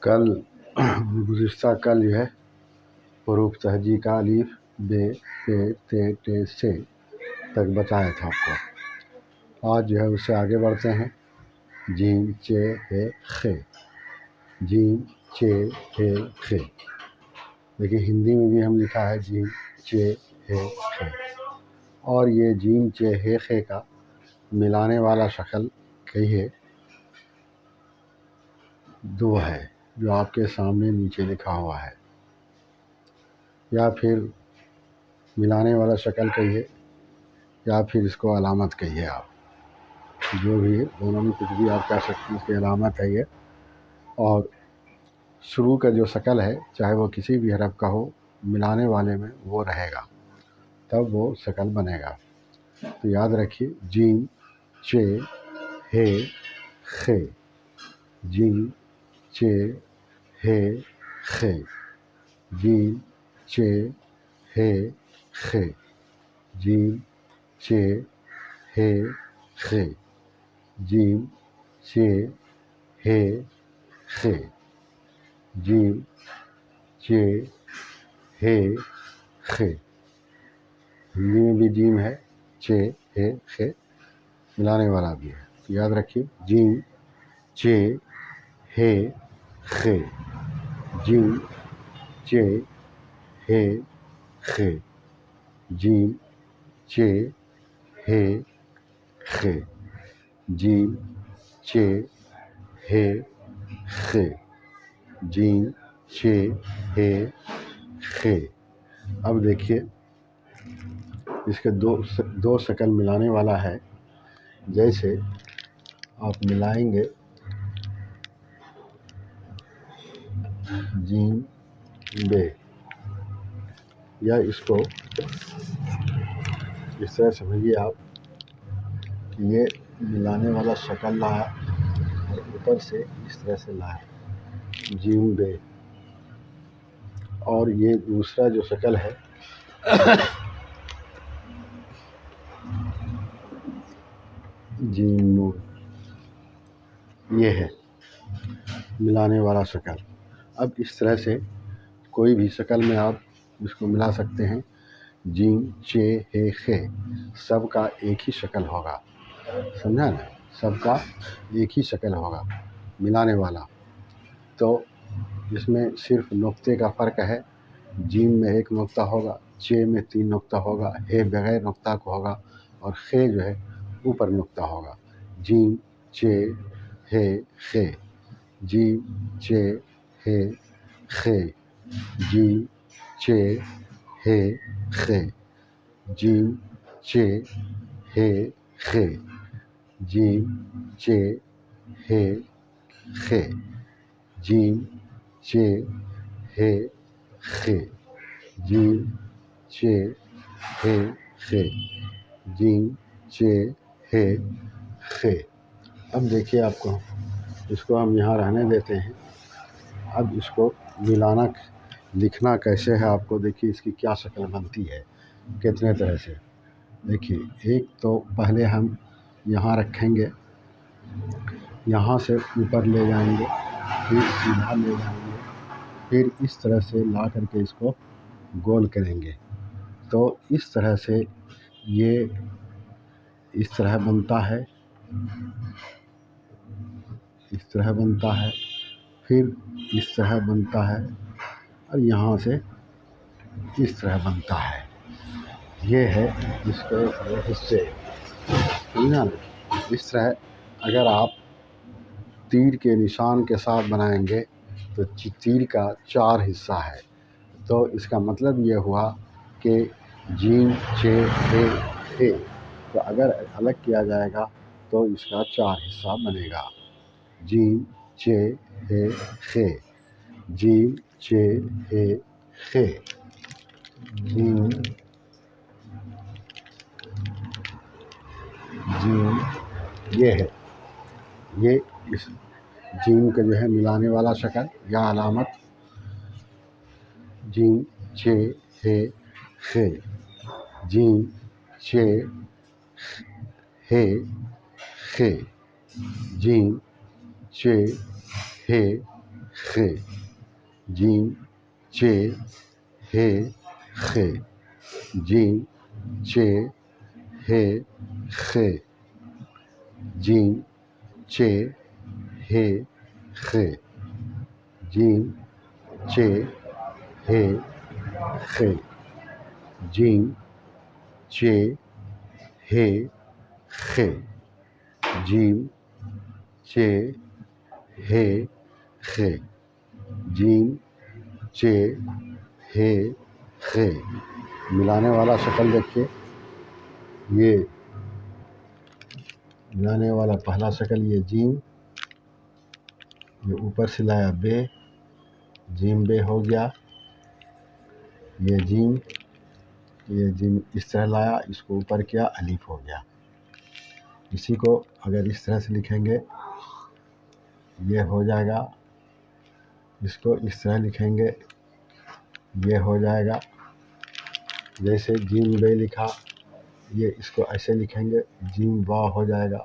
کل گزشتہ کل جو ہے حروف تہجی کا الف بے پے تے ٹے سے تک بتایا تھا آپ کو۔ آج جو ہے اس سے آگے بڑھتے ہیں۔ جیم چے ہے خے، جیم چے ہے خے۔ دیکھیے ہندی میں بھی ہم لکھا ہے جیم چے ہے خے، اور یہ جیم چے ہے خے کا ملانے والا شکل کہیے دو ہے، جو آپ کے سامنے نیچے لکھا ہوا ہے، یا پھر ملانے والا شکل کہیے، یا پھر اس کو علامت کہیے، آپ جو بھی ہے دونوں میں کچھ بھی آپ کہہ سکتے ہیں، اس کی علامت ہے یہ۔ اور شروع کا جو شکل ہے چاہے وہ کسی بھی حرف کا ہو، ملانے والے میں وہ رہے گا، تب وہ شکل بنے گا۔ تو یاد رکھیے جیم چے ہے خے، جیم چے ہے خے، جیم چے ہے خے، جیم چے ہے خے، جیم چے ہے خے، جیم چے ہے خے۔ ہندی میں بھی جیم ہے، چے ہے خے، ملانے والا بھی ہے۔ تو یاد رکھیے جیم چے ہے خے، جیم چے ہے خے، جیم چے ہے خے، جیم چے ہے خے، جیم چے ہے خے۔ اب دیکھیے اس کے دو شکل ملانے والا ہے۔ جیسے آپ ملائیں گے جیم بے، یا اس کو اس طرح سمجھیے آپ کہ یہ ملانے والا شکل لایا اور اوپر سے اس طرح سے لایا جیم بے، اور یہ دوسرا جو شکل ہے جیم نون، یہ ہے ملانے والا شکل۔ اب اس طرح سے کوئی بھی شکل میں آپ اس کو ملا سکتے ہیں۔ جیم چے ہے خے، سب کا ایک ہی شکل ہوگا، سمجھا نا، سب کا ایک ہی شکل ہوگا ملانے والا۔ تو اس میں صرف نقطے کا فرق ہے، جیم میں ایک نقطہ ہوگا، چے میں 3 نقطہ ہوگا، ہے بغیر نقطہ کو ہوگا، اور خے جو ہے اوپر نقطہ ہوگا۔ جیم چے ہے خے، جیم چے ہے خے، جیم چے ہے خے، جیم چے ہے خے، جیم چے ہے خے، جیم چے ہے خے، جیم چے ہے خے، جیم چے ہے خے۔ اب دیکھیے آپ کو اس کو ہم یہاں رہنے دیتے ہیں۔ اب اس کو ملانا لکھنا کیسے ہے آپ کو دیکھیے اس کی کیا شکل بنتی ہے، کتنے طرح سے۔ دیکھیے ایک تو پہلے ہم یہاں رکھیں گے، یہاں سے اوپر لے جائیں گے، پھر سیدھا لے جائیں گے، پھر اس طرح سے لا کر کے اس کو گول کریں گے۔ تو اس طرح سے یہ اس طرح بنتا ہے، اس طرح بنتا ہے، پھر اس طرح بنتا ہے، اور یہاں سے اس طرح بنتا ہے۔ یہ ہے اس کے حصے، سمجھا نا۔ اس طرح اگر آپ تیر کے نشان کے ساتھ بنائیں گے تو تیر کا 4 حصہ ہے، تو اس کا مطلب یہ ہوا کہ جیم چے ہے خے، تو اگر الگ کیا جائے گا تو اس کا 4 حصہ بنے گا۔ جیم چے ہے خے، جیم چے ہے خے، جیم یہ ہے، یہ اس جیم کا جو ہے ملانے والا شکل یا علامت، جیم چے ہے خے، جیم چے ہے خے، جیم چے ہے خے جیم چے ہے خے جیم چے ہے خے جیم چے ہے خے جیم چے ہے خے جیم چے ہے خے جیم چے ہے خے جیم چے ہے خے ملانے والا شکل دیکھیے، یہ ملانے والا پہلا شکل یہ جیم، یہ اوپر سے لایا بے، جیم بے ہو گیا، یہ جیم اس طرح لایا، اس کو اوپر کیا الف ہو گیا۔ اسی کو اگر اس طرح سے لکھیں گے یہ ہو جائے گا، اس کو اس طرح لکھیں گے یہ ہو جائے گا، جیسے جیم بے لکھا، یہ اس کو ایسے لکھیں گے جیم وا ہو جائے گا،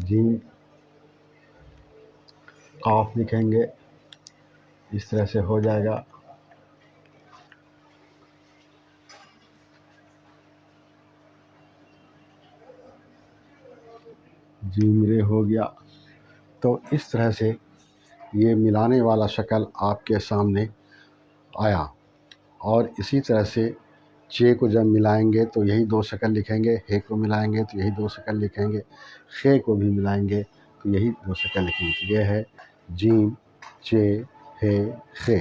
جیم قاف لکھیں گے اس طرح سے ہو جائے گا، جیم رے ہو گیا۔ تو اس طرح سے یہ ملانے والا شکل آپ کے سامنے آیا، اور اسی طرح سے چے کو جب ملائیں گے تو یہی دو شکل لکھیں گے، ہے کو ملائیں گے تو یہی دو شکل لکھیں گے، خے کو بھی ملائیں گے تو یہی دو شکل لکھیں گے۔ یہ ہے جیم چے ہے خے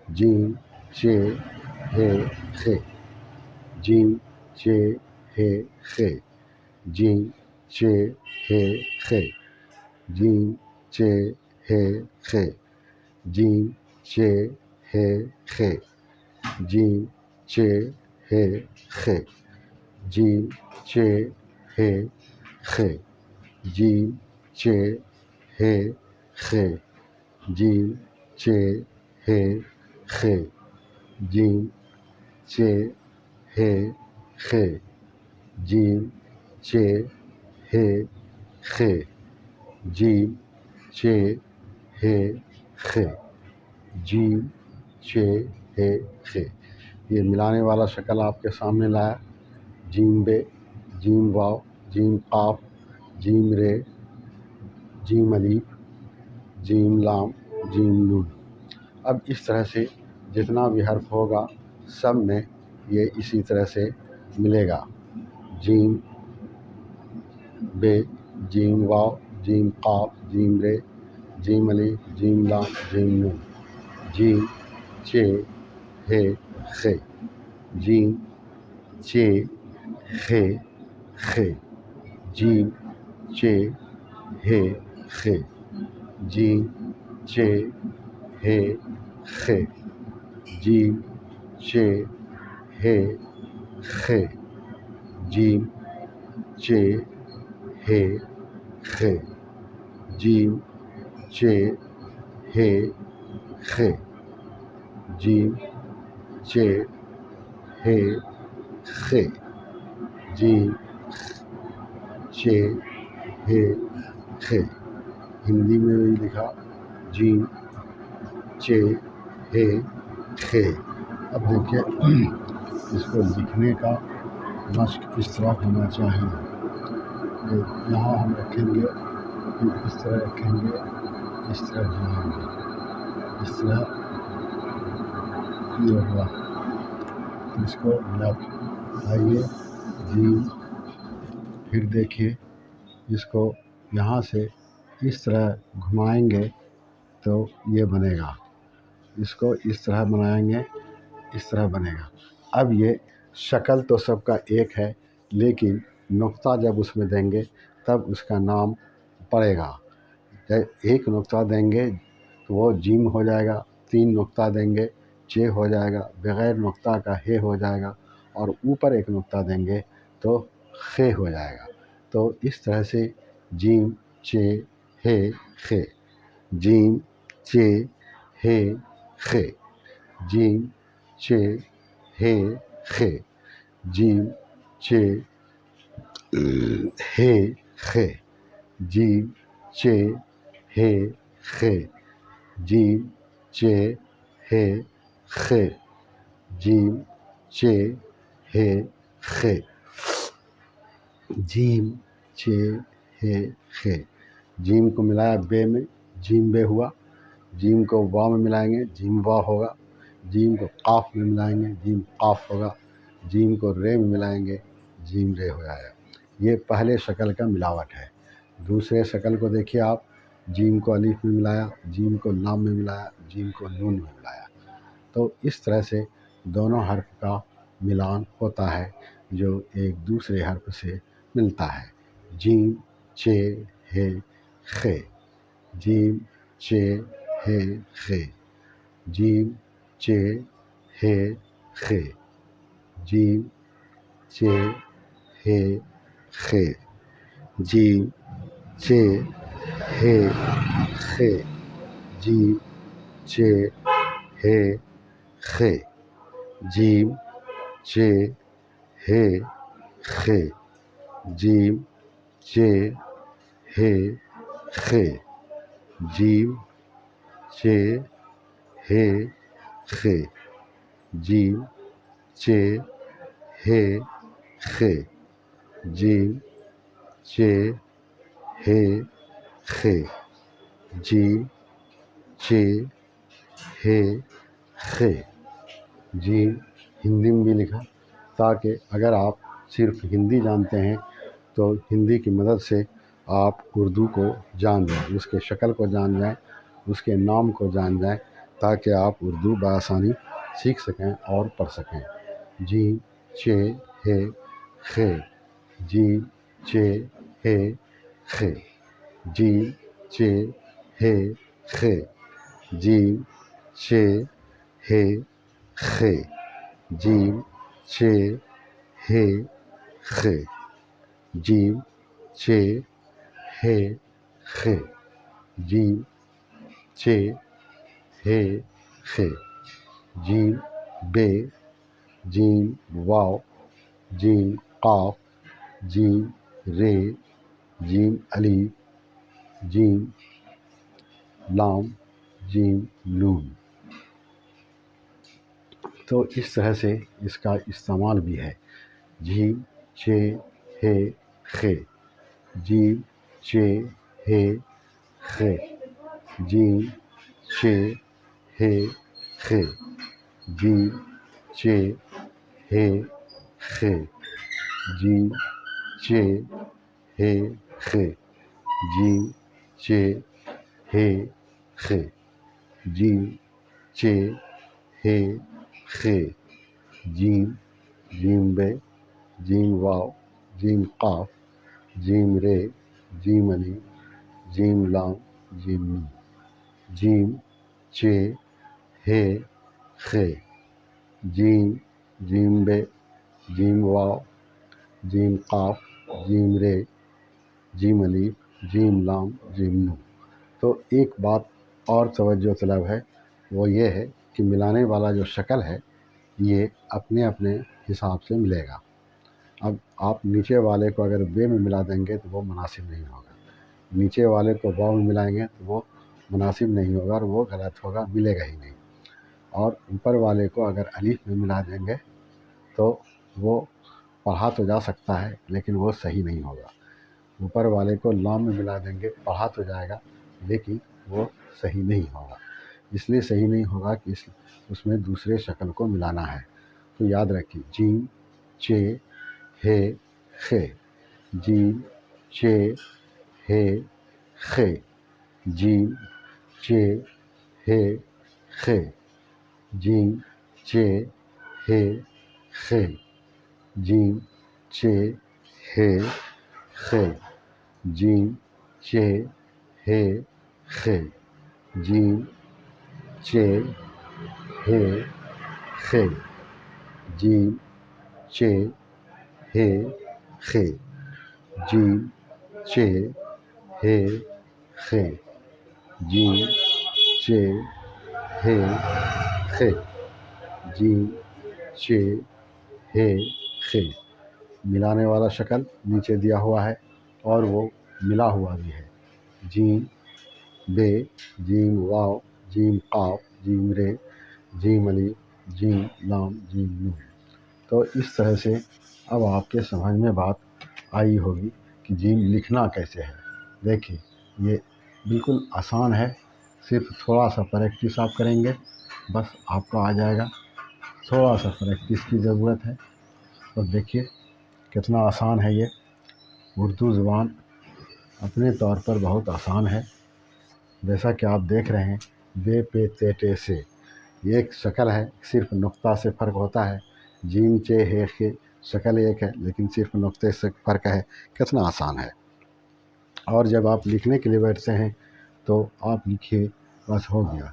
جیم چے ہے خے جیم چے ہے خے جیم چے ہے خے جیم چے ہے خے جیم چے ہے خے جیم چے ہے خے جیم چے ہے خے جیم چے ہے خے جیم چے ہے خے جیم چے ہے خے جیم چے ہے خے جیم چے ہے خے جیم چے ہے خے۔ یہ ملانے والا شکل آپ کے سامنے لایا، جیم بے، جیم واو، جیم قاف، جیم رے، جیم الف، جیم لام، جیم نون۔ اب اس طرح سے جتنا بھی حرف ہوگا سب میں یہ اسی طرح سے ملے گا، جیم بے، جیم واو، جیم قاف، جیم رے، جیم الف، جیم لام، جیم نون، جیم چے ہے خے جیم چے ہے خے جیم چے ہے خے جیم چے ہے خے جیم چے ہے خے جیم چے ہے خے جیم چے ہے خے جیم چے ہے خے جیم چے ہے خے۔ ہندی میں بھی لکھا جیم چے ہے خے۔ اب دیکھیے اس کو لکھنے کا مشق اس طرح ہونا چاہیے، یہاں ہم رکھیں گے، پھر اس طرح رکھیں گے، اس طرح جائیں گے، اس طرح یہ ہوا، اس کو آئیے جیم، پھر دیکھیے اس کو یہاں سے اس طرح گھمائیں گے تو یہ بنے گا، اس کو اس طرح بنائیں گے اس طرح بنے گا۔ اب یہ شکل تو سب کا ایک ہے، لیکن نقطہ جب اس میں دیں گے تب اس کا نام پڑے گا۔ ایک نقطہ دیں گے تو وہ جیم ہو جائے گا، تین نقطہ دیں گے چے ہو جائے گا، بغیر نقطہ کا ہے ہو جائے گا، اور اوپر ایک نقطہ دیں گے تو خے ہو جائے گا۔ تو اس طرح سے جیم چے ہے خے جیم چے ہے خے جیم چے ہے خے جیم چے ہے خے جیم چے ہے خے جیم چے ہے خے جیم چے ہے خے جیم چے ہے خے جیم کو ملایا بے میں جیم بے ہوا، جیم کو وا میں ملائیں گے جیم وا ہوگا، جیم کو قاف میں ملائیں گے جیم قاف ہوگا، جیم کو رے میں ملائیں گے جیم رے ہو جائے گا۔ یہ پہلے شکل کا ملاوٹ ہے۔ دوسرے شکل کو دیکھیے آپ، جیم کو الف میں ملایا، جیم کو لام میں ملایا، جیم کو نون میں ملایا، تو اس طرح سے دونوں حرف کا ملان ہوتا ہے جو ایک دوسرے حرف سے ملتا ہے۔ جیم چے ہے خے جیم چے ہے خے جیم چے ہے خے جیم چے ہے خے جیم چے ہے خے جیم چے ہے خے جیم چے ہے خے جیم چے ہے خے جیم چے ہے خے جیم چے ہے خے جیم چے ہے خے جیم چے ہے خے جیم ہندی میں بھی لکھا تاکہ اگر آپ صرف ہندی جانتے ہیں تو ہندی کی مدد سے آپ اردو کو جان جائیں، اس کے شکل کو جان جائیں، اس کے نام کو جان جائیں، تاکہ آپ اردو بآسانی سیکھ سکیں اور پڑھ سکیں۔ جیم چے ہے خے جیم چے ہے خے جیم چے ہے خے جیم چے ہے خے جیم چے ہے خے جیم چے ہے خے جیم چے ہے خے جیم بے جیم واو جیم قاف جیم رے جیم الف جیم لام جیم نون۔ تو اس طرح سے اس کا استعمال بھی ہے۔ جیم چے ہے خے جیم چے ہے خے جیم چے ہے خے جیم چے ہے خے جیم چے ہے خے جیم چے ہے خے جیم چے ہے خے جیم جیم بے جیم واو جیم قاف جیم رے جیم الف جیم لام جیم نون۔ جیم چے ہے خے جیم جیم بے جیم واو جیم قاف جیم رے جیم الف جیم لام جیم نون۔ تو ایک بات اور توجہ طلب ہے، وہ یہ ہے کہ ملانے والا جو شکل ہے یہ اپنے اپنے حساب سے ملے گا۔ اب آپ نیچے والے کو اگر بے میں ملا دیں گے تو وہ مناسب نہیں ہوگا، نیچے والے کو واو میں ملائیں گے تو وہ مناسب نہیں ہوگا اور وہ غلط ہوگا، ملے گا ہی نہیں۔ اور اوپر والے کو اگر الف میں ملا دیں گے تو وہ پڑھا تو جا سکتا ہے لیکن وہ صحیح نہیں ہوگا، اوپر والے کو لام میں ملا دیں گے پڑھا تو جائے گا لیکن وہ صحیح نہیں ہوگا۔ اس لیے صحیح نہیں ہوگا کہ اس میں دوسرے شکل کو ملانا ہے۔ تو یاد رکھیے جیم چے ہے خے جیم چے ہے خے جیم چے ہے خے جیم چے ہے خے جیم چے ہے خے جیم چے ہے خے جیم چے ہے خے جیم چے ہے خے جیم چے ہے خے جیم چے ہے خے جیم چے ہے خے۔ ملانے والا شکل نیچے دیا ہوا ہے اور وہ ملا ہوا بھی ہے۔ جیم بے، جیم واو، جیم قاف، جیم رے، جیم علی، جیم لام، جیم نون۔ تو اس طرح سے اب آپ کے سمجھ میں بات آئی ہوگی کہ جیم لکھنا کیسے ہے۔ دیکھیے یہ بالکل آسان ہے، صرف تھوڑا سا پریکٹس آپ کریں گے بس آپ کو آ جائے گا، تھوڑا سا پریکٹس کی ضرورت ہے۔ اور دیکھیے کتنا آسان ہے یہ، اردو زبان اپنے طور پر بہت آسان ہے، جیسا کہ آپ دیکھ رہے ہیں بے پے تے ٹے سے، یہ ایک شکل ہے، صرف نقطہ سے فرق ہوتا ہے۔ جیم چے ہے خے شکل ایک ہے لیکن صرف نقطے سے فرق ہے، کتنا آسان ہے۔ اور جب آپ لکھنے کے لیے بیٹھتے ہیں تو آپ لکھیے، بس ہو گیا،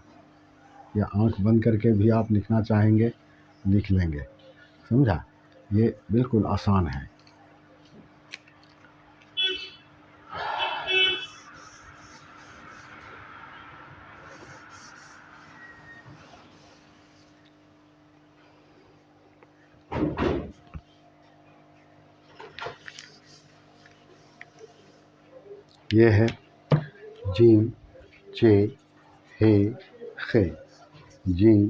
یا آنکھ بند کر کے بھی آپ لکھنا چاہیں گے لکھ لیں گے، سمجھا؟ یہ بالکل آسان ہے۔ یہ ہے جیم چے ہے خے، جیم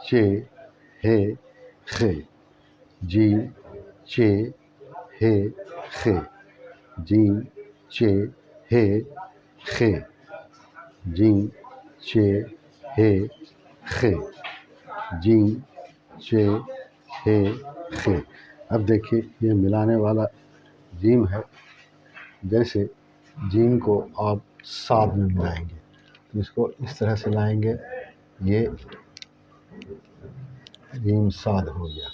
چے ہے خے، جیم چے ہے خے، جیم چے ہے خے، جیم چے ہے خے، جیم چے ہے خے۔ اب دیکھیے یہ ملانے والا جیم ہے، جیسے جیم کو آپ صاد میں ملائیں گے تو اس کو اس طرح سے لائیں گے، یہ جیم صاد ہو گیا۔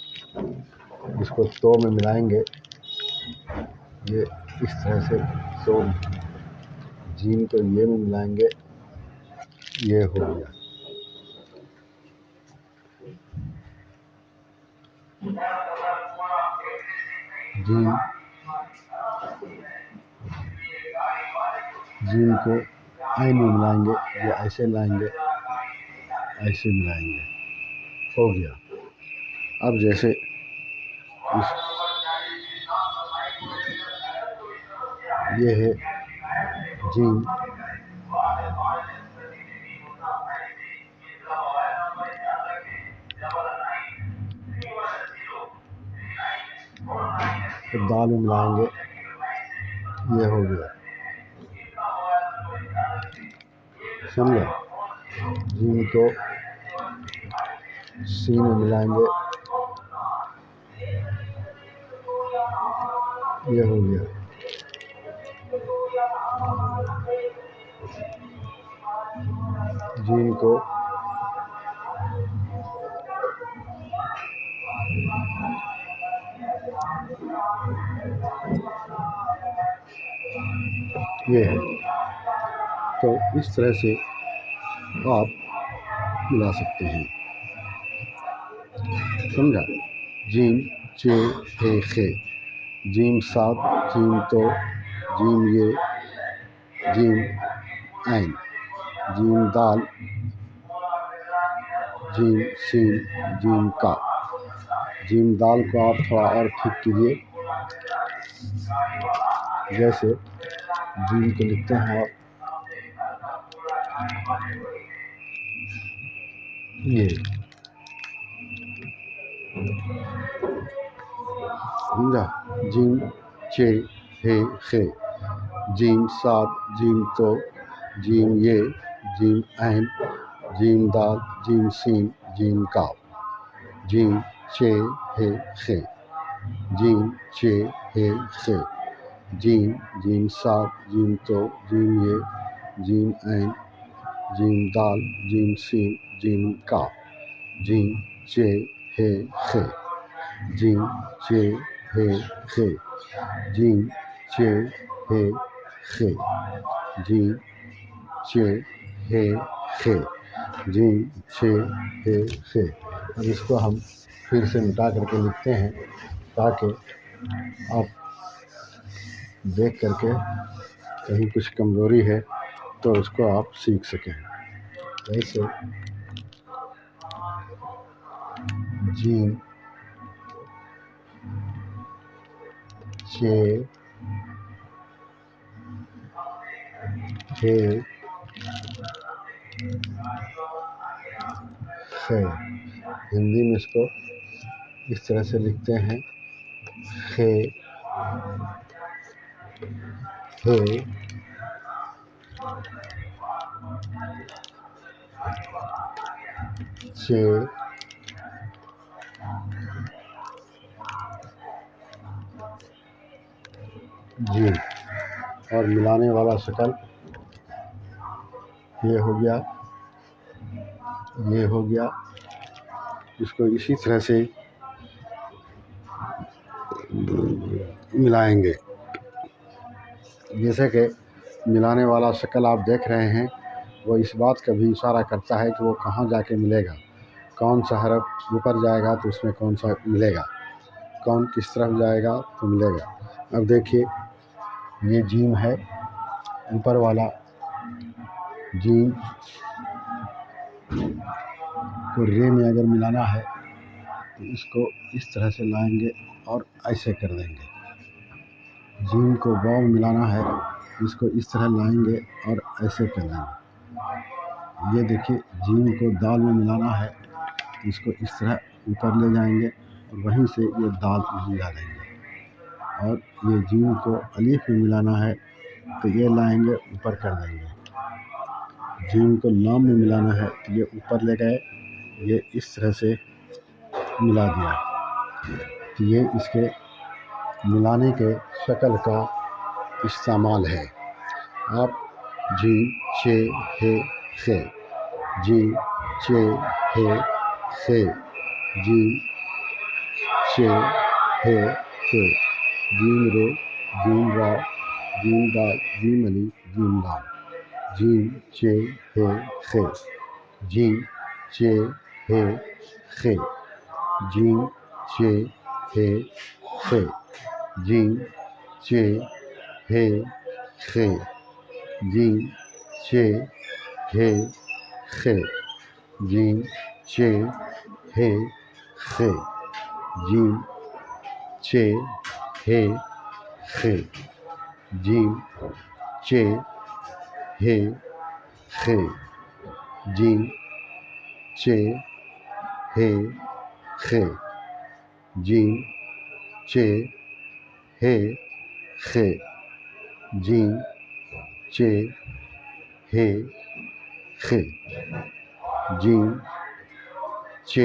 اس کو تو میں ملائیں گے، یہ اس طرح سے، تو جیم کو یہ میں ملائیں گے، یہ ہو گیا۔ جیم جیم کو عین میں ملائیں گے، یہ ایسے لائیں گے، ایسے ملائیں گے، ہو گیا۔ اب جیسے یہ ہے جیم، دال میں ملائیں گے، یہ ہو گیا، سمجھا؟ جیم کو سین میں ملائیں گے، یہ ہو گیا۔ جیم کو یہ ہے، تو اس طرح سے آپ ملا سکتے ہیں، سمجھا؟ جیم چے ہے خے، جیم صاد، جیم تو، جیم یہ، جیم عین، جیم دال، جیم سین، جیم کا۔ جیم دال کو آپ تھوڑا اور ٹھیک کیجیے، جیسے جیم کو لکھتے ہیں آپ یہ، سمجھا؟ جیم چے ہے خے، جیم صاد، جیم تو، جیم یہ، جیم عین، جیم دال، جیم سین، جیم کاف۔ جیم چے ہے خے، جیم چے ہے خے، جیم، جیم صاد، جیم تو، جیم یہ، جیم عین، جیم دال، جیم سین، جیم کاف۔ جیم چے ہے خے، جیم چے ہے خے، جیم چے ہے خے، جیم چے ہے خے، جیم چے ہے خے۔ اب اس کو ہم پھر سے مٹا کر کے لکھتے ہیں تاکہ آپ دیکھ کر کے کہیں کچھ کمزوری ہے تو اس کو آپ سیکھ سکیں۔ جیسے جیم چے ہے خے، ہندی میں اس کو اس طرح سے لکھتے ہیں خے، ہے، چے، جی، اور ملانے والا شکل یہ ہو گیا، یہ ہو گیا. اس کو اسی طرح سے ملائیں گے. جیسے کہ ملانے والا شکل آپ دیکھ رہے ہیں، وہ اس بات کا بھی اشارہ کرتا ہے کہ وہ کہاں جا کے ملے گا، کون سا حرف اوپر جائے گا تو اس میں کون سا ملے گا، کون کس طرف جائے گا تو ملے گا. اب دیکھیے یہ جیم ہے، اوپر والا جیم کو رے میں اگر ملانا ہے تو اس کو اس طرح سے لائیں گے اور ایسے کر دیں گے. جیم کو واو میں ملانا ہے، اس کو اس طرح لائیں گے اور ایسے کر دیں گے. یہ دیکھیے جیم کو دال میں ملانا ہے، اس کو اس طرح اوپر لے جائیں گے اور وہیں سے یہ دال ملا دیں گے. اور یہ جیم کو الف میں ملانا ہے تو یہ لائیں گے اوپر کر دیں گے. جیم کو لام میں ملانا ہے تو یہ اوپر لے گئے، یہ اس طرح سے ملا دیا. تو یہ اس کے ملانے کے شکل کا استعمال ہے. آپ جیم چے ہے خے، جیم چے ہے خے، جیم چے ہے خے، جیم رے، جیم واو، جیم دال، جیم الف، جیم لام، جیم چے ہے خے، جیم چے ہے خے، جیم چے ہے خے، جیم چے ہے خے، جیم چے ہے خے، جیم چے ہے خے، جیم چے ہے خے، جیم چے ہے خے، جیم چے ہے خے، جیم چے ہے خے، جیم چے ہے خے، جیم چے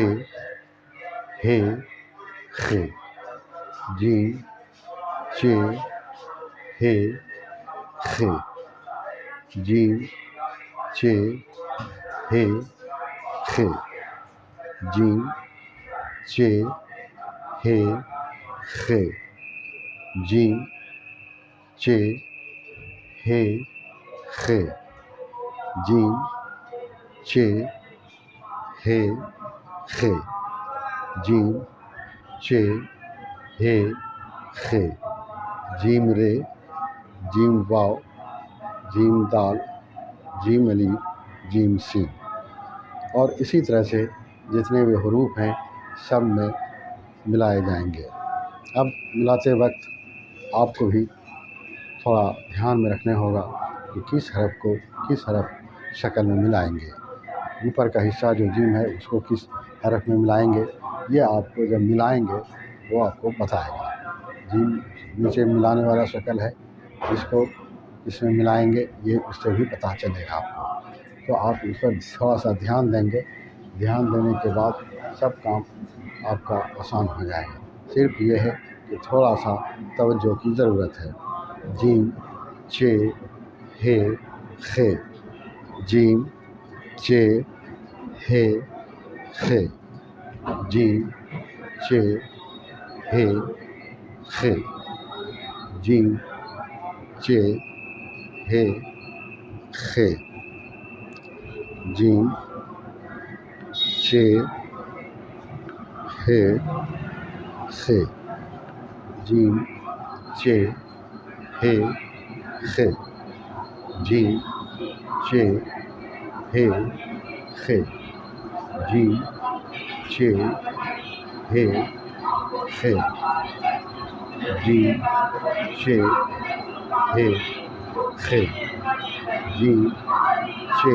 ہے خے، جیم چے ہے خے، جیم چے ہے خے، جیم چے ہے خے، جیم چے ہے خے، جیم چے ہے خے، جیم چے ہے خے، جیم رے، جیم واو، جیم دال، جیم الف، جیم سین. اور اسی طرح سے جتنے بھی حروف ہیں سب میں ملائے جائیں گے. اب ملاتے وقت آپ کو بھی تھوڑا دھیان میں رکھنا ہوگا کہ کس حرف کو کس حرف شکل میں ملائیں گے. اوپر کا حصہ جو جیم ہے اس کو کس حرف میں ملائیں گے، یہ آپ کو جب ملائیں گے وہ آپ کو بتائے گا. جیم نیچے ملانے والا شکل ہے، اس کو اس میں ملائیں گے، یہ اس سے بھی پتہ چلے گا آپ کو. تو آپ اس پر تھوڑا سا دھیان دیں گے، دھیان دینے کے بعد سب کام آپ کا آسان ہو جائے گا. صرف یہ ہے کہ تھوڑا سا توجہ کی ضرورت ہے. جیم چے ہے خے، جیم چے ہے خے، جیم چے ہے خے، جیم چے ہے خے، جیم چے ہے خے، جیم چے ہے خے، جیم چے ہے خے، جیم چے ہے خے، جیم چے ہے خے، جیم چے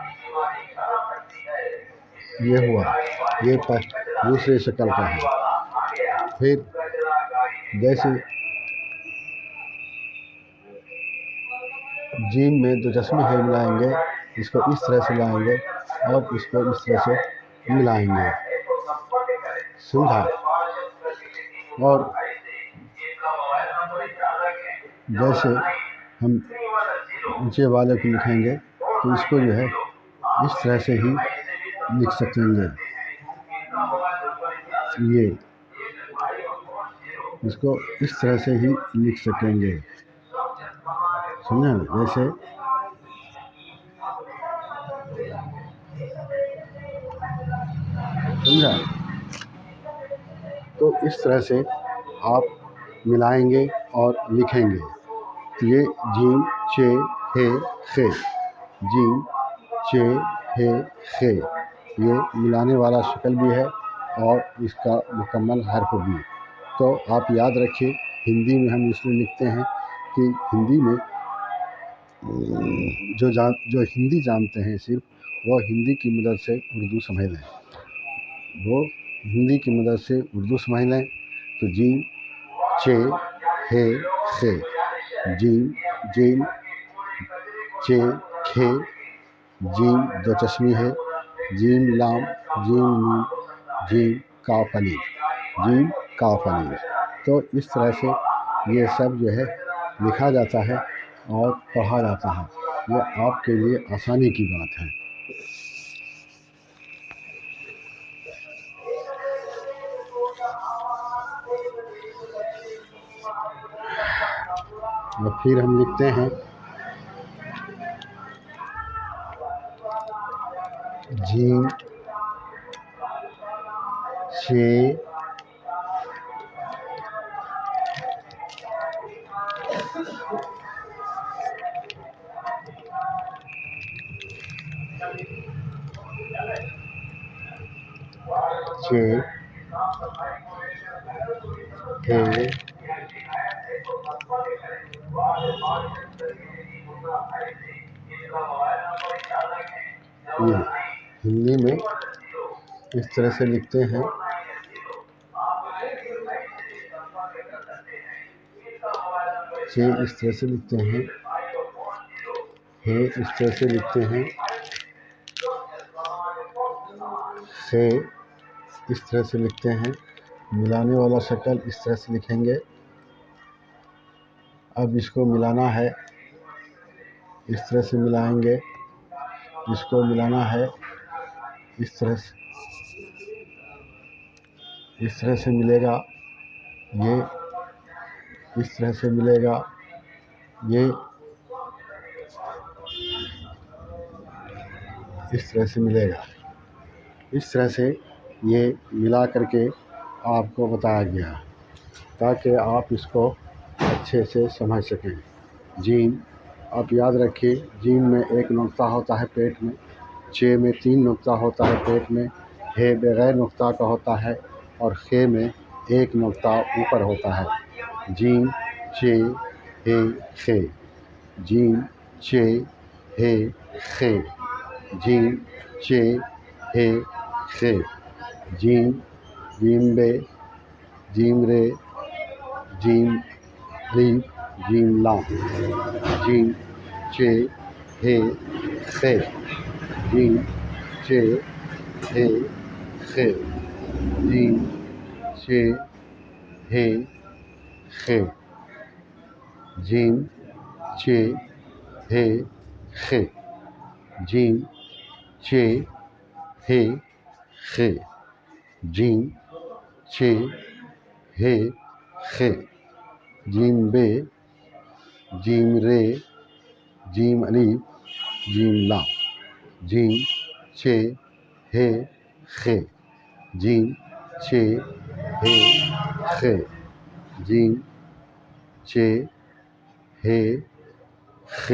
یہ ہوا، یہ دوسرے شکل کا ہے۔ پھر جیسے جیم میں دو چشمے ہے ملائیں گے، اس کو اس طرح سے لائیں گے اور اس کو اس طرح سے ملائیں گے، سمجھا؟ اور جیسے ہم اونچے والے کو لکھیں گے تو اس کو جو ہے اس طرح سے ہی لکھ سکیں گے، یہ اس کو اس طرح سے ہی لکھ سکیں گے، سمجھا؟ جیسے سمجھا؟ تو اس طرح سے آپ ملائیں گے اور لکھیں گے۔ تو یہ جیم چ ہے خ، جیم چ ہے خ، یہ ملانے والا شکل بھی ہے اور اس کا مکمل حرف بھی۔ تو آپ یاد رکھیے، ہندی میں ہم اس لیے لکھتے ہیں کہ ہندی میں جو ہندی جانتے ہیں صرف وہ ہندی کی مدد سے اردو سمجھ لیں، وہ ہندی کی مدد سے اردو سمجھ لیں۔ تو جیم چ ہے خ، جیم جیم چ کھ، جیم دو چشمی ہے، جیم لام، جیم نون، جیم کاف الف، جیم کاف الف۔ تو اس طرح سے یہ سب جو ہے لکھا جاتا ہے اور پڑھا جاتا ہے، یہ آپ کے لیے آسانی کی بات ہے۔ اور پھر ہم لکھتے ہیں جیم چ چ ہے یہ ہندی میں اس طرح سے لکھتے ہیں، چ اس طرح سے لکھتے ہیں، ہے اس طرح سے لکھتے ہیں، خ اس طرح سے لکھتے ہیں، ملانے والا شکل اس طرح سے لکھیں گے۔ اب اس کو ملانا ہے، اس طرح سے ملائیں گے، اس کو ملانا ہے اس طرح سے، اس طرح سے ملے گا، یہ اس طرح سے ملے گا، یہ اس طرح سے ملے گا، اس طرح سے یہ ملا کر کے آپ کو بتایا گیا تاکہ آپ اس کو اچھے سے سمجھ سکیں۔ جیم آپ یاد رکھیے، جیم میں ایک نقطہ ہوتا ہے پیٹ میں، چ میں 3 نقطہ ہوتا ہے پیٹ میں، ہے بغیر نقطہ کا ہوتا ہے اور خ میں 1 نقطہ اوپر ہوتا ہے۔ جیم چ ہے خ، جیم چ ہے خ، جیم چ ہے خ، جیم جیم بے، جیم رے، جیم الف، جیم لام، جیم چ ہے خ، جیم چ ہے خ، جیم چ ہے خ، جیم چ ہے خ، جیم چ ہے خ، جیم چ ہے خ، جیم بے، جیم رے، جیم الف، جیم لام، جیم چ ہے خ، جیم چ ہے خ، جیم چ ہے خ،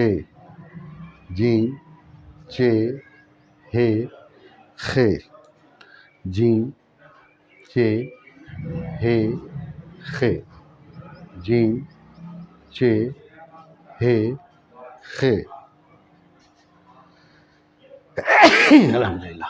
جیم چ ہے خ، جیم چ ہے خ، جیم چ ہے خ۔ الحمدللہ۔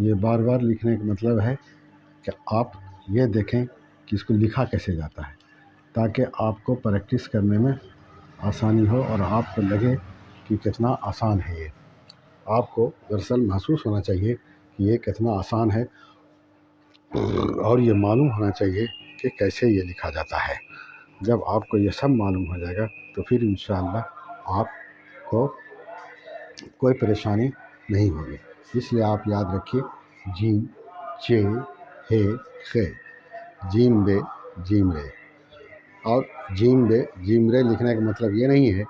یہ بار بار لکھنے کا مطلب ہے کہ آپ یہ دیکھیں کہ اس کو لکھا کیسے جاتا ہے، تاکہ آپ کو پریکٹس کرنے میں آسانی ہو اور آپ کو لگے کہ کتنا آسان ہے یہ. آپ کو دراصل محسوس ہونا چاہیے کہ یہ کتنا آسان ہے، اور یہ معلوم ہونا چاہیے کہ کیسے یہ لکھا جاتا ہے. جب آپ کو یہ سب معلوم ہو جائے گا تو پھر انشاءاللہ آپ کو کوئی پریشانی نہیں ہوگی. اس لیے آپ یاد رکھیے جیم چے ہے خے، جیم بے جیم رے. اور جیم بے جیم رے لکھنے کا مطلب یہ نہیں ہے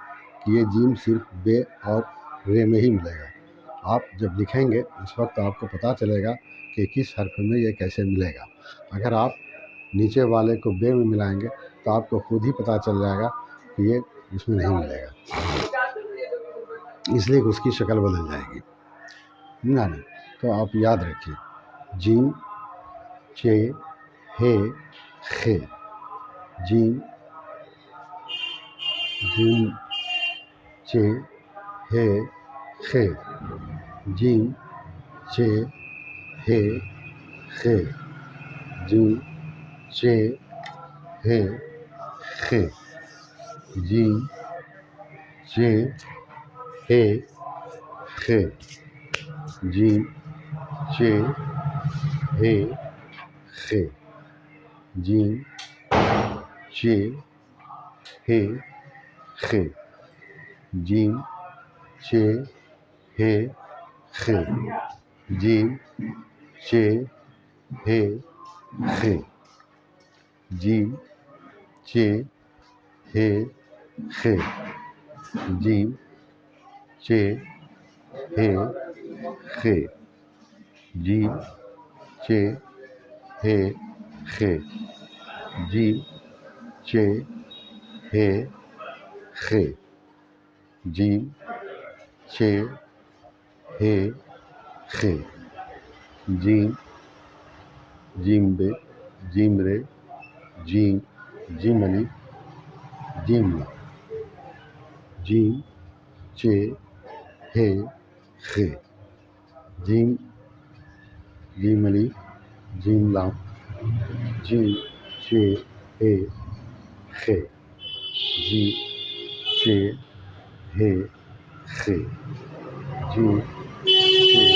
کہ یہ جیم صرف بے اور رے میں ہی ملے گا. آپ جب لکھیں گے اس وقت آپ کو پتہ چلے گا کہ کس حرف میں یہ کیسے ملے گا. اگر آپ نیچے والے کو بے میں ملائیں گے تو آپ کو خود ہی پتہ چل جائے گا کہ یہ اس میں نہیں ملے گا، اس لیے کہ اس کی شکل بدل جائے گی. نہیں تو آپ یاد رکھیے جیم چے ہے خے، جیم جیم چے ہے خے، جیم چے ہے خے، جیم چے ہے خے، جیم چے ہے خے، جیم چے ہے خے، جیم چے ہے خے، جیم چے ہے خے، جیم چے ہے خے، جیم چے ہے خے، جیم چے ہے خے، جیم چے ہے خے، جیم چے ہے خے، جیم چے ہے خے، جیم جیم بے جیم رے جیم جیم علی جیم لا، جیم چے ہے خے، جیم جیم علی جیم لام، جیم چے ہے خے، جیم چے ہے خے، جیم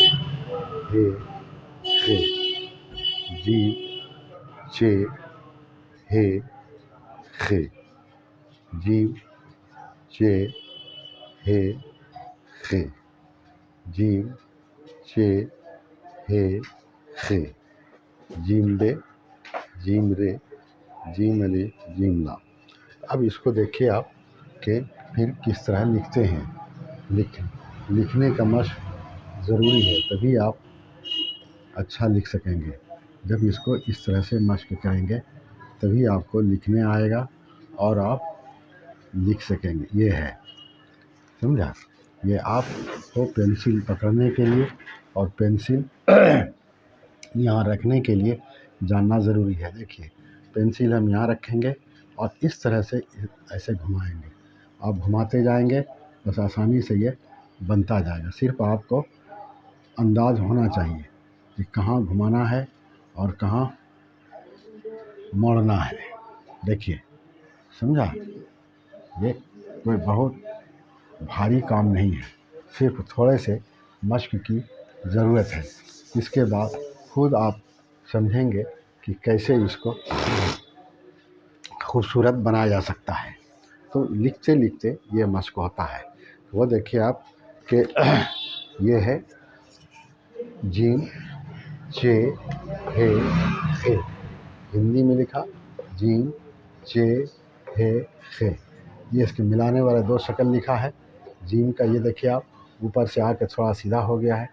چے ہے خے، جیم چے ہے خے، جیم چے ہے خے، جیم چے ہے خے، جیم بے جیم رے جیم علی جیم لا. اب اس کو دیکھیے آپ کہ پھر کس طرح لکھتے ہیں. لکھنے کا مشق ضروری ہے، تبھی آپ اچھا لکھ سکیں گے. جب اس کو اس طرح سے مشق کریں گے تبھی آپ کو لکھنے آئے گا اور آپ لکھ سکیں گے. یہ ہے، سمجھا؟ یہ آپ کو پینسل پکڑنے کے لیے اور پینسل یہاں رکھنے کے لیے جاننا ضروری ہے. دیکھیے پینسل ہم یہاں رکھیں گے اور اس طرح سے ایسے گھمائیں گے. آپ گھماتے جائیں گے بس آسانی سے یہ بنتا جائے گا. صرف آپ کو انداز ہونا چاہیے کہ کہاں گھمانا ہے اور کہاں موڑنا ہے. دیکھیے سمجھا؟ یہ کوئی بہت بھاری کام نہیں ہے، صرف تھوڑے سے مشق کی ضرورت ہے. اس کے بعد خود آپ سمجھیں گے کہ کیسے اس کو خوبصورت بنایا جا سکتا ہے. تو لکھتے لکھتے یہ مشق ہوتا ہے. وہ دیکھیے آپ کہ یہ ہے جیم چے ہے خے، ہندی میں لکھا جیم چے ہے خے. یہ اس کے ملانے والا دو شکل لکھا ہے. جیم کا یہ دیکھیے آپ اوپر سے آ کے تھوڑا سیدھا ہو گیا ہے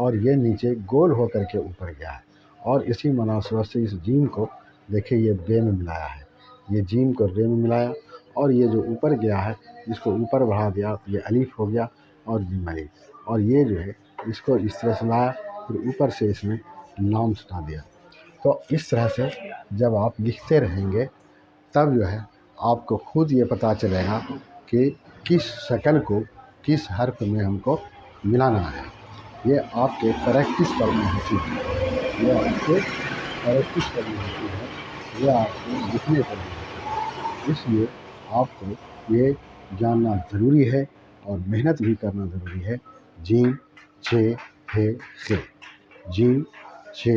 اور یہ نیچے گول ہو کر کے اوپر گیا ہے. اور اسی مناسبت سے اس جیم کو دیکھیے یہ بے میں ملایا ہے، یہ جیم کو رے میں ملایا اور یہ جو اوپر گیا ہے اس کو اوپر بڑھا دیا، یہ الف ہو گیا اور جیم الف. اور یہ جو ہے اس کو اس طرح سے لایا پھر اوپر سے اس میں لام سٹا دیا. تو اس طرح سے جب آپ لکھتے رہیں گے تب جو ہے آپ کو خود یہ پتہ چلے گا کہ کس شکل کو کس حرف میں ہم کو ملانا ہے. یہ آپ کے پریکٹس پر منحصر ہے، یہ آپ کے پریکٹس پر منحصر ہے، یہ آپ کو لکھنے پر منحصر ہے۔ اس لیے آپ کو یہ جاننا ضروری ہے اور محنت بھی کرنا ضروری ہے۔ جیم چھ ہے خے، جیم چھ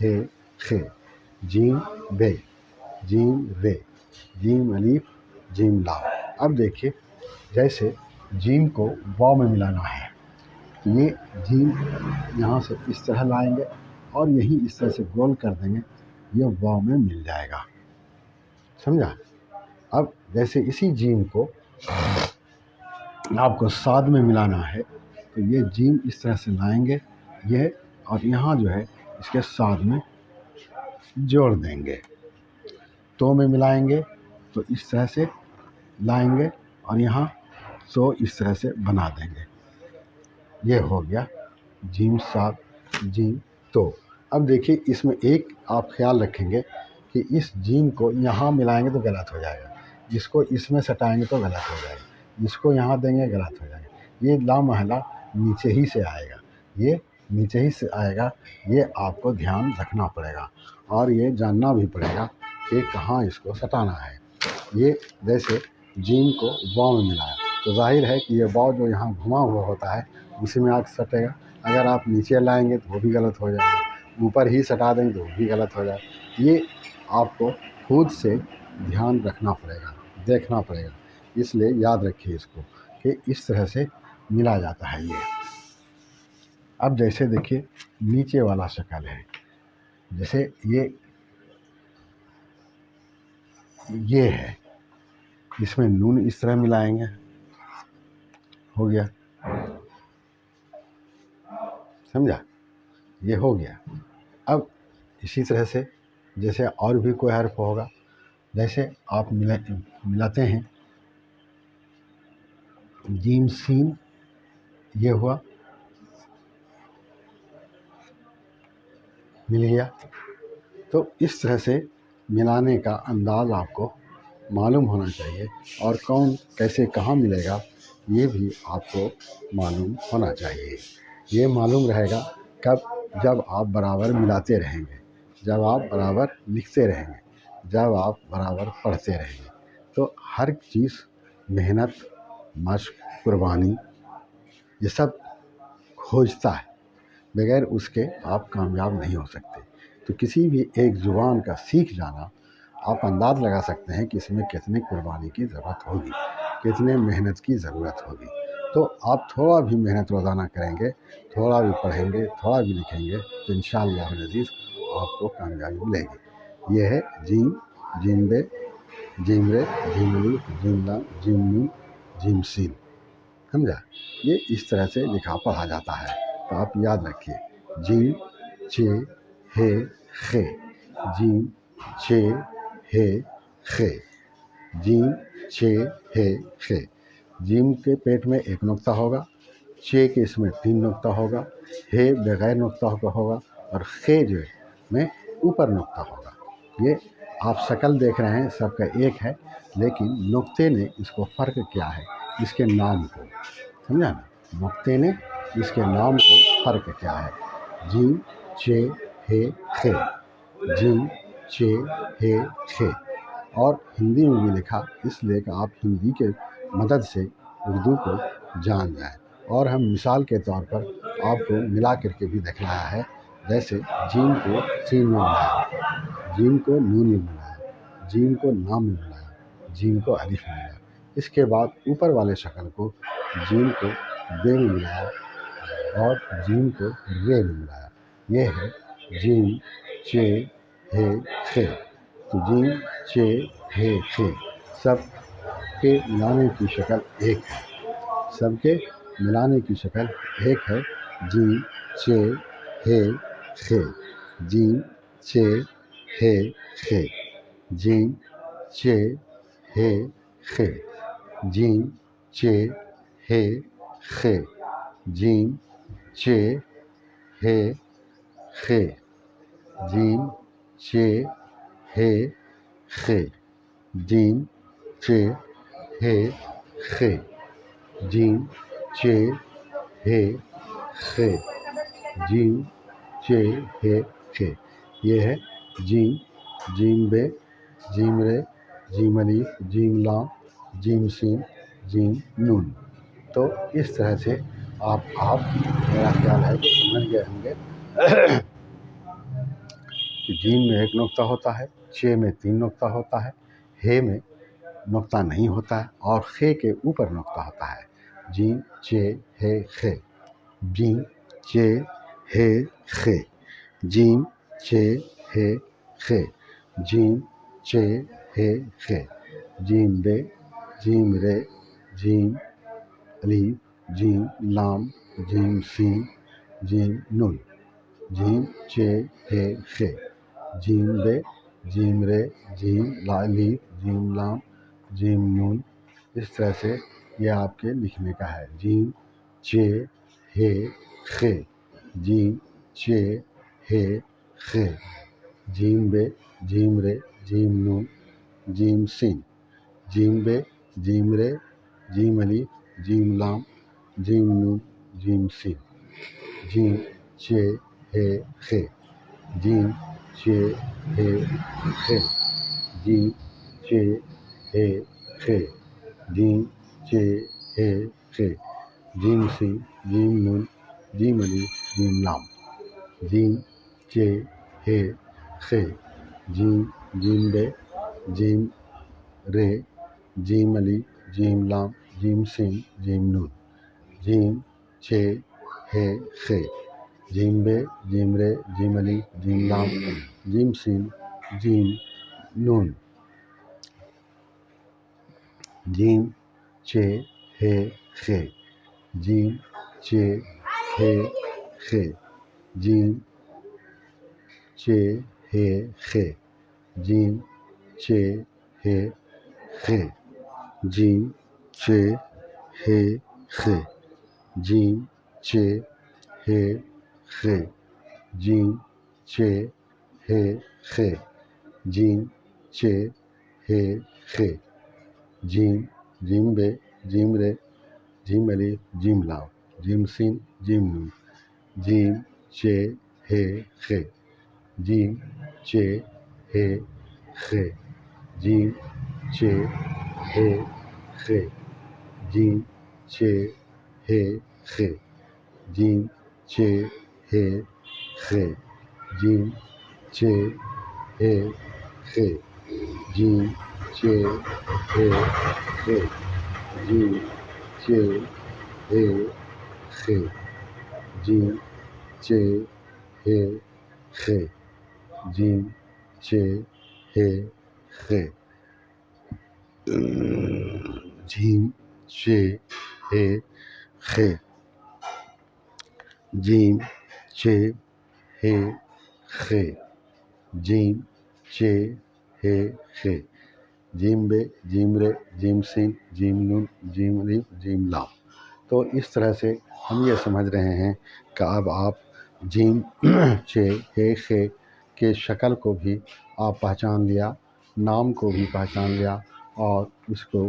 ہے خے، جیم بے، جیم رے، جیم الف، جیم لام۔ اب دیکھیے جیسے جیم کو واو میں ملانا ہے، یہ جیم یہاں سے اس طرح لائیں گے اور یہی اس طرح سے گول کر دیں گے، یہ واو میں مل جائے گا، سمجھا؟ اب جیسے اسی جیم کو آپ کو صاد میں ملانا ہے تو یہ جیم اس طرح سے لائیں گے، یہ اور یہاں جو ہے اس کے صاد میں جوڑ دیں گے، تو میں ملائیں گے تو اس طرح سے لائیں گے اور یہاں تو اس طرح سے بنا دیں گے، یہ ہو گیا جیم صاد جیم تو۔ اب دیکھیے اس میں ایک آپ خیال رکھیں گے کہ اس جیم کو یہاں ملائیں گے تو غلط ہو جائے گا، جس کو اس میں سٹائیں گے تو غلط ہو جائے گا، جس کو یہاں دیں گے غلط ہو جائے گا۔ یہ لامحلہ نیچے ہی سے آئے گا، یہ نیچے ہی سے آئے گا، یہ آپ کو دھیان رکھنا پڑے گا اور یہ جاننا بھی پڑے گا کہ کہاں اس کو سٹانا ہے۔ یہ جیسے جیم کو واو میں ملایا تو ظاہر ہے کہ یہ واو جو یہاں گھما ہوا ہوتا ہے اسی میں آ کے سٹے گا، اگر آپ نیچے لائیں گے تو وہ بھی غلط ہو جائے گا، اوپر ہی سٹا دیں گے تو وہ بھی غلط ہو جائے گا۔ یہ آپ کو خود سے دھیان رکھنا پڑے گا، دیکھنا پڑے گا، اس لیے یاد رکھیے اس کو کہ اس طرح سے ملا جاتا ہے یہ۔ اب جیسے دیکھیے نیچے والا شکل ہے، جیسے یہ ہے، اس میں نون اس طرح ملائیں گے، ہو گیا، سمجھا؟ یہ ہو گیا۔ اب اسی طرح سے جیسے اور بھی کوئی حرف ہوگا، جیسے آپ ملاتے ہیں جیم سین، یہ ہوا، مل گیا۔ تو اس طرح سے ملانے کا انداز آپ کو معلوم ہونا چاہیے اور کون کیسے کہاں ملے گا یہ بھی آپ کو معلوم ہونا چاہیے۔ یہ معلوم رہے گا کب؟ جب آپ برابر ملاتے رہیں گے، جب آپ برابر لکھتے رہیں گے، جب آپ برابر پڑھتے رہیں گے، تو ہر چیز محنت، مشق، قربانی یہ سب کھوجتا ہے، بغیر اس کے آپ کامیاب نہیں ہو سکتے۔ تو کسی بھی ایک زبان کا سیکھ جانا آپ انداز لگا سکتے ہیں کہ اس میں کتنی قربانی کی ضرورت ہوگی، کتنے محنت کی ضرورت ہوگی۔ تو آپ تھوڑا بھی محنت روزانہ کریں گے، تھوڑا بھی پڑھیں گے، تھوڑا بھی لکھیں گے تو انشاءاللہ العزیز آپ کو کامیابی ملے گی۔ یہ ہے جیم، جیم بے، جیم رے، جیم الف، جیم لام، جیم نون، جیم سین، سمجھا؟ یہ اس طرح سے لکھا پڑھا جاتا ہے، تو آپ یاد رکھیے جیم چھ ہے خے، جیم چھ ہے خے، جیم چھ ہے خے۔ جیم کے پیٹ میں ایک نقطہ ہوگا، چھ کے اس میں 3 نقطہ ہوگا، ہے بغیر نقطہ کا ہوگا اور خے جو ہے میں اوپر نقطہ ہوگا۔ یہ آپ شکل دیکھ رہے ہیں سب کا ایک ہے، لیکن نقطے نے اس کو فرق کیا ہے، اس کے نام کو، سمجھا نا؟ نقطے نے اس کے نام کو فرق کیا ہے۔ جیم چھ ہے خے، جیم چھ ہے خے، اور ہندی میں بھی لکھا اس لیے کہ آپ ہندی کے مدد سے اردو کو جان جائیں، اور ہم مثال کے طور پر آپ کو ملا کر کے بھی دکھلایا ہے، جیسے جیم کو سین میں ملایا، جیم کو نون میں ملایا، جیم کو نام میں ملایا، جیم کو الف میں ملایا، اس کے بعد اوپر والے شکل کو جیم کو بے میں ملایا اور جیم کو رے میں ملایا۔ یہ ہے جیم چھ ہے خے۔ تو جیم چھ ہے خے، سب کے ملانے کی شکل ایک ہے، سب کے ملانے کی شکل ایک ہے۔ جیم چھ ہے خے، جیم چھ ہے خے، جیم چھ ہے خے، جیم چھ ہے خے، جیم چھ ہے خے، جیم چھ ہے خے، جیم چھ ہے خے، جیم چھ ہے خے۔ جیم چے ہے خے، یہ ہے جیم، جیم بے، جیم رے، جیم الف، جیم لام، جیم سین، جیم نون۔ تو اس طرح سے آپ میرا خیال ہے کہ سمجھ گئے ہوں گے کہ جیم میں ایک نقطہ ہوتا ہے، چے میں 3 نقطہ ہوتا ہے، ہے میں نقطہ نہیں ہوتا ہے، اور خے کے اوپر نقطہ ہوتا ہے۔ جیم چے ہے خے، جیم چے ہے خے، جیم چے ہے خے، جیم چے ہے خے، جیم بے، جیم رے، جیم الف، جیم لام، جیم سین، جیم نون، جیم چے ہے خے، جیم بے، جیم رے، جیم الف، جیم لام، جیم نون۔ اس طرح سے یہ آپ کے لکھنے کا ہے۔ جیم چے ہے خے، جیم چے ہے خے، جیم بے، جیم رے، جیم نون، جیم سین، جیم بے، جیم رے، جیم الف، جیم لام، جیم نون، جیم سین، جیم چے ہے خے، جیم چے ہے خے، جیم چے ہے خے، جیم چے ہے خے، جیم سین، جیم نون، جیم الف، جیم لام، جیم چے ہے خے، جیم، جیم بے، جیم رے، جیم الف، جیم لام، جیم سین، جیم نون، جیم چے ہے خے، جیم بے، جیم رے، جیم الف، جیم لام، جیم سین، جیم نون، جیم چے ہے خے، جیم چے ہے خے، جیم چے ہے خے، جیم چے ہے خے، جیم چے ہے خے، جیم چے ہے خے، جیم چے ہے خے، جیم چے ہے خے، جیم، جیم بے، جیم رے، جیم الف، جیم لام، جیم سین، جیم نون، جیم چے ہے خے، جیم چے ہے خے، جیم چے ہے خے، جیم چے ہے خے، جیم چے ہے خے، جیم چے ہے خے، جیم چے ہے خے، جیم چے ہے خے، جیم چے ہے خے، جیم چے ہے خے، جیم چے ہے خے، جیم چے ہے خے، جیم چے ہے خے، جیم بے، جیم رے، جیم سین، جیم نون، جیم الف، جیم لام۔ تو اس طرح سے ہم یہ سمجھ رہے ہیں کہ اب آپ جیم چے ہے خے کے شکل کو بھی آپ پہچان لیا، نام کو بھی پہچان لیا، اور اس کو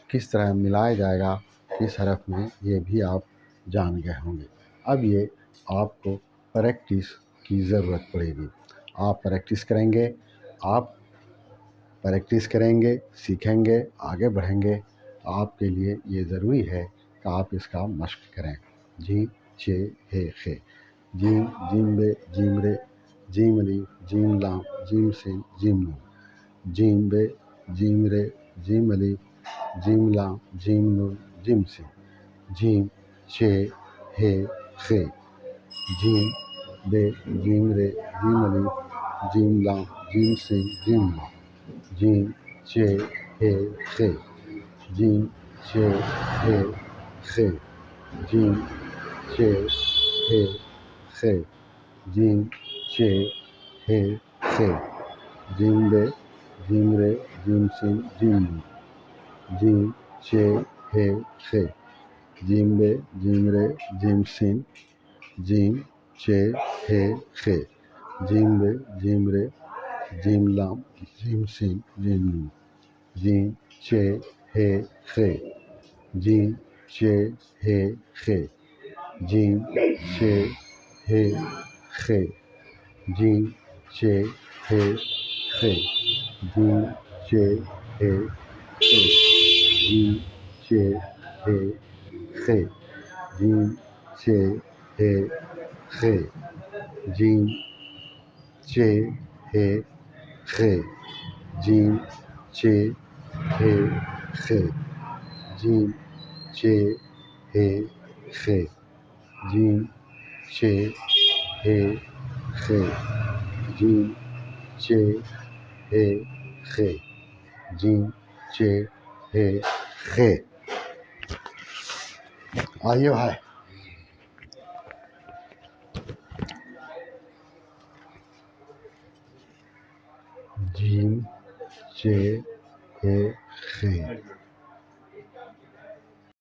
کس طرح ملایا جائے گا کس حرف میں، یہ بھی آپ جان گئے ہوں گے۔ اب یہ آپ کو پریکٹس کی ضرورت پڑے گی۔ آپ پریکٹس کریں گے، آپ پریکٹس کریں گے، سیکھیں گے، آگے بڑھیں گے، آپ کے لیے یہ ضروری ہے کہ آپ اس کا مشق کریں۔ جیم چے ہے خے، جیم، جیم بے، جیم رے، جیم الف، جیم لام، جیم سین، جیم نون، جیم بے، جیم رے، جیم الف، جیم لام، جیم نون، جیم سین، جیم چے ہے خے، جیم بے، جیم رے، جیم الف، جیم لام، جیم سین، جیم نون، جیم چے ہے خے، جیم چے ہے خے، جیم چے ہے خے، جیم چے ہے خے، جیم بے، جیم رے، جیم سین، جیم نون، جیم چے ہے خے، جیم بے، جیم رے، جیم سین، جیم چے ہے خے، جیم بے، جیم رے، جیم لام، جیم سین، جیم نون، جیم چے ہے خے، جیم چے ہے خے، جیم چے ہے خے جیم چے ہے خے جیم چے ہے خے جیم چے ہے خے جیم چے ہے خے جیم چے ہے خے جیم چے ہے خے جیم چے ہے خے جیم چے ہے خے جیم چے ہے خے جیم چے ہے خے آئیے بھائی جیم چے ہے خے